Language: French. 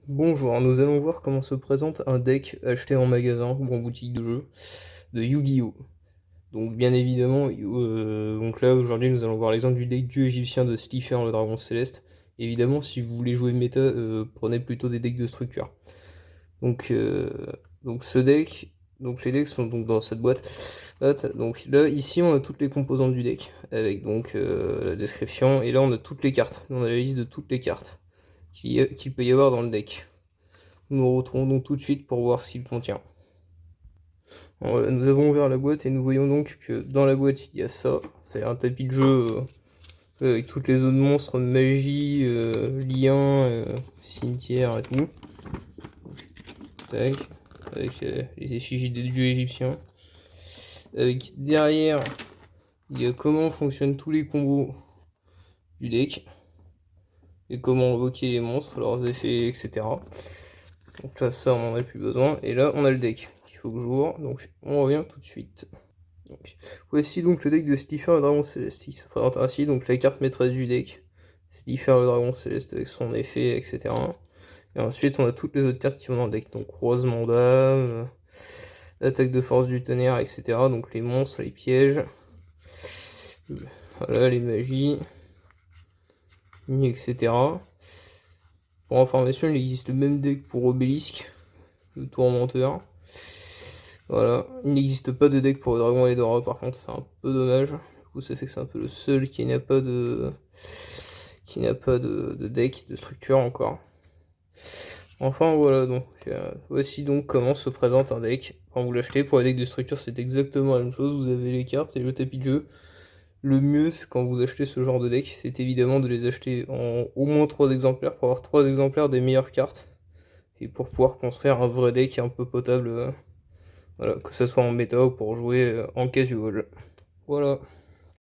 Bonjour, nous allons voir comment se présente un deck acheté en magasin ou en boutique de jeux de Yu-Gi-Oh! Donc bien évidemment, donc là aujourd'hui nous allons voir l'exemple du deck dieu égyptien de Slifer le dragon céleste. Évidemment si vous voulez jouer méta, prenez plutôt des decks de structure. Donc, euh, donc ce deck, donc les decks sont donc dans cette boîte. Donc là ici on a toutes les composantes du deck, avec donc la description, et là on a toutes les cartes, on a la liste de toutes les cartes qu'il peut y avoir dans le deck. Nous nous retrouvons donc tout de suite pour voir ce qu'il contient. Voilà, nous avons ouvert la boîte et nous voyons donc que dans la boîte il y a ça. C'est un tapis de jeu avec toutes les autres monstres, magie, liens, cimetière et tout. Tac. Avec les effigies des dieux égyptiens. Avec derrière, il y a comment fonctionnent tous les combos du deck. Et comment invoquer les monstres, leurs effets, etc. Donc là, ça, on n'en a plus besoin. Et là, on a le deck qu'il faut que j'ouvre. Donc, on revient tout de suite. Donc, voici donc le deck de Slifer le dragon céleste. Il se présente ainsi, donc la carte maîtresse du deck. Slifer le dragon céleste avec son effet, etc. Et ensuite, on a toutes les autres cartes qui vont dans le deck. Donc, croisement d'âme, attaque de force du tonnerre, etc. Donc, les monstres, les pièges. Voilà, les magies. Etc. Pour information, il existe le même deck pour Obélisque, le tourmenteur. Voilà, il n'existe pas de deck pour le dragon Eldora par contre, c'est un peu dommage. Du coup, ça fait que c'est un peu le seul qui n'a pas de deck, de structure encore. Enfin voilà, donc voici donc comment se présente un deck quand vous l'achetez. Pour les decks de structure, c'est exactement la même chose, vous avez les cartes et le tapis de jeu. Le mieux, quand vous achetez ce genre de deck, c'est évidemment de les acheter en au moins 3 exemplaires pour avoir 3 exemplaires des meilleures cartes et pour pouvoir construire un vrai deck un peu potable, voilà, que ce soit en méta ou pour jouer en casual. Voilà.